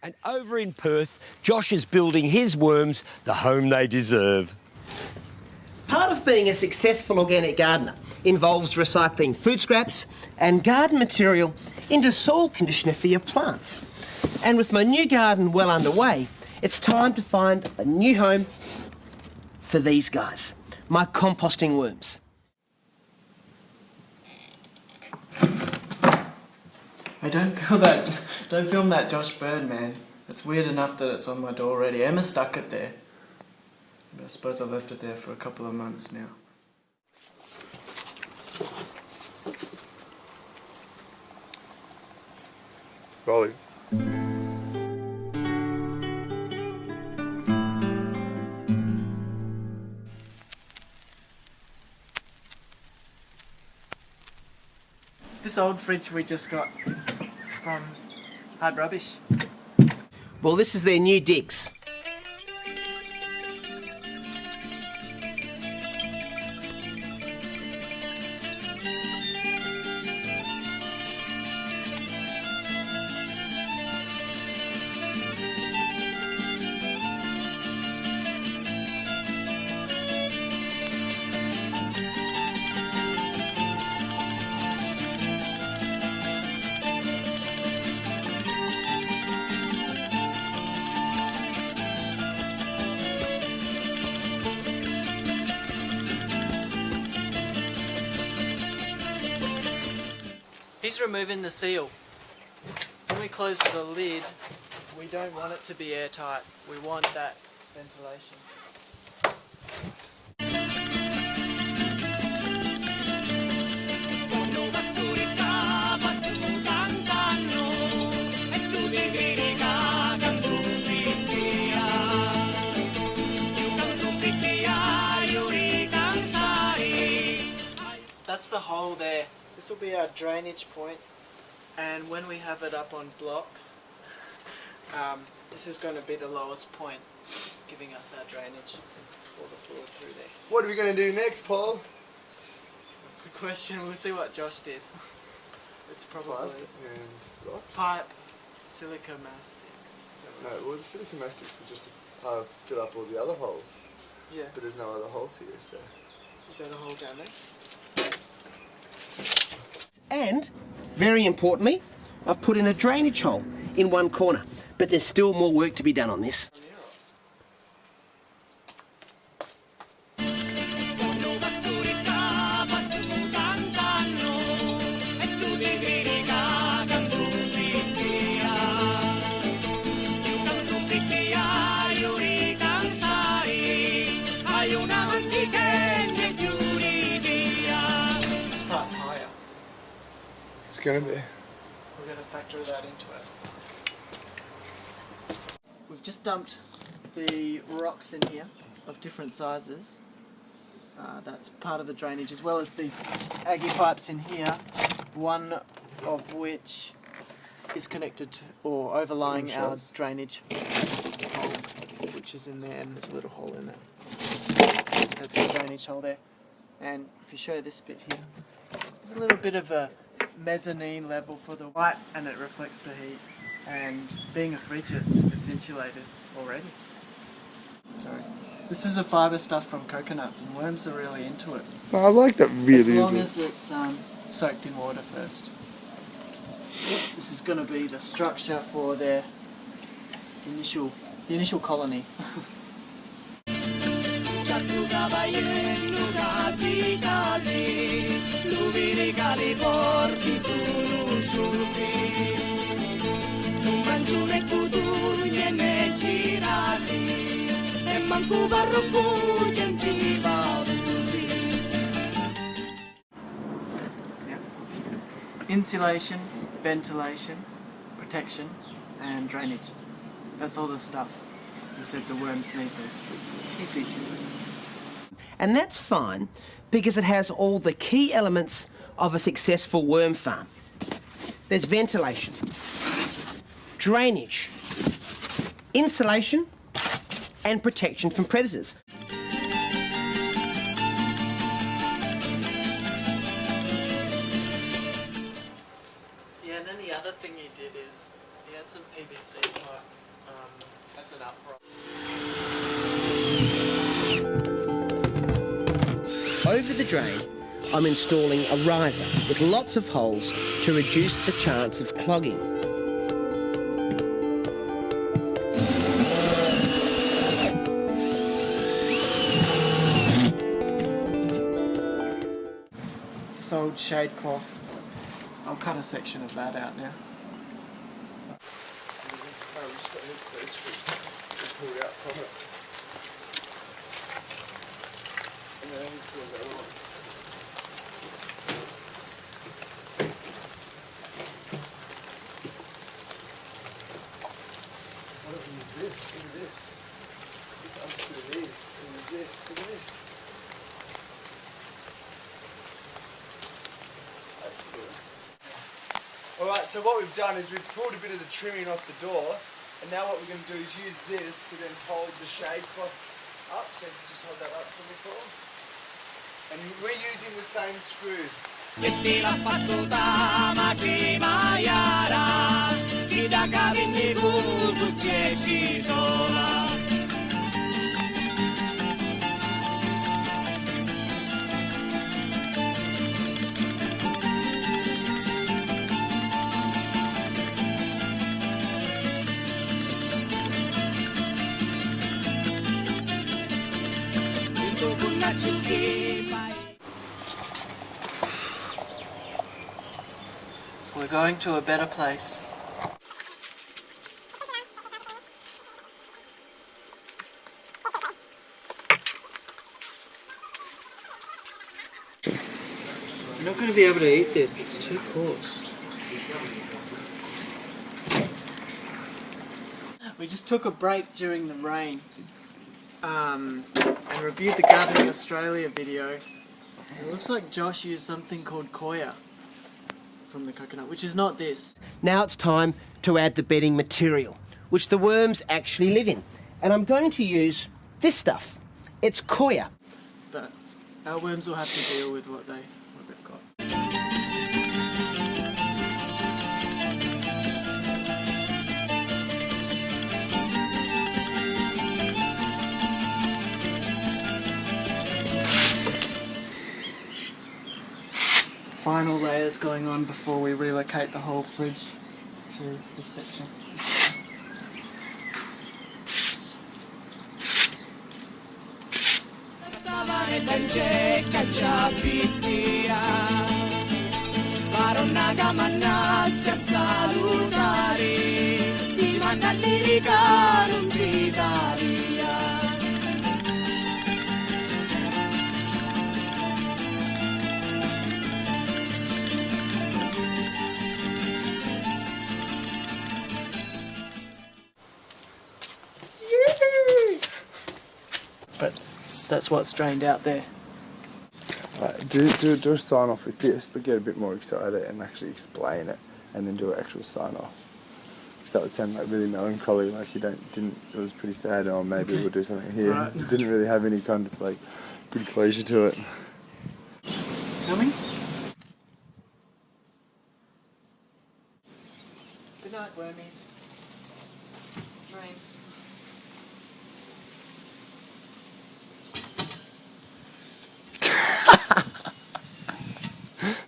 And over in Perth, Josh is building his worms the home they deserve. Part of being a successful organic gardener involves recycling food scraps and garden material into soil conditioner for your plants. And with my new garden well underway, it's time to find a new home for these guys, my composting worms. Hey, don't film that Josh Bird, man. It's weird enough that it's on my door already. Emma stuck it there. But I suppose I've left it there for a couple of months now. Rolling. This old fridge we just got from Hard Rubbish. Well, this is their new digs. He's removing the seal. When we close the lid, we don't want it to be airtight. We want that ventilation. That's the hole there. This will be our drainage point, and when we have it up on blocks, this is going to be the lowest point, giving us our drainage, all the fluid through there. What are we going to do next, Paul? Good question. We'll see what Josh did. It's probably and rock? pipe, silica mastics. Is that what it's No, well the silica mastics were just to fill up all the other holes. Yeah. But there's no other holes here, so... Is that a hole down there? And, very importantly, I've put in a drainage hole in one corner. But there's still more work to be done on this. This part's higher. It's going to be. We're going to factor that into it. So. We've just dumped the rocks in here of different sizes. That's part of the drainage, as well as these Aggie pipes in here, one of which is connected to, or overlying our drainage hole, which is in there, and there's a little hole in there. That's the drainage hole there. And if you show this bit here, there's a little bit of a mezzanine level for the light, and it reflects the heat. And being a fridge, it's insulated already. Sorry. This is a fibre stuff from coconuts, and worms are really into it. I like that really. As long as it's soaked in water first. This is going to be the structure for their initial colony. Insulation, ventilation, protection, and drainage. That's all the stuff. You said the worms need those key features. And that's fine because it has all the key elements of a successful worm farm. There's ventilation, drainage, insulation, and protection from predators. Yeah, and then the other thing he did is he had some PVC as an upright. Over the drain, I'm installing a riser with lots of holes to reduce the chance of clogging. This old shade cloth, I'll cut a section of that out now. No, we just got to hit those screws and pull it out from it. And then pull that on. Why don't we use this? Look at this. Let's unscrew these and use this. Look at this. That's cool. Alright, so what we've done is we've pulled a bit of the trimming off the door, and now what we're going to do is use this to then hold the shade cloth up, so you can just hold that up for me, Paul. And we're using the same screws. We're going to a better place. You're not going to be able to eat this, it's too coarse. We just took a break during the rain and reviewed the Gardening Australia video. It looks like Josh used something called koya from the coconut, which is not this. Now it's time to add the bedding material, which the worms actually live in. And I'm going to use this stuff. It's koya. But our worms will have to deal with what they've got. Final layers going on before we relocate the whole fridge to this section. But that's what's drained out there. Right, do a sign off with this, but get a bit more excited and actually explain it, and then do an actual sign off. Because that would sound like really melancholy, like you didn't. It was pretty sad. Oh, maybe we'll do something here. Right. It didn't really have any kind of like good closure to it. Coming? Good night, wormies. Dreams.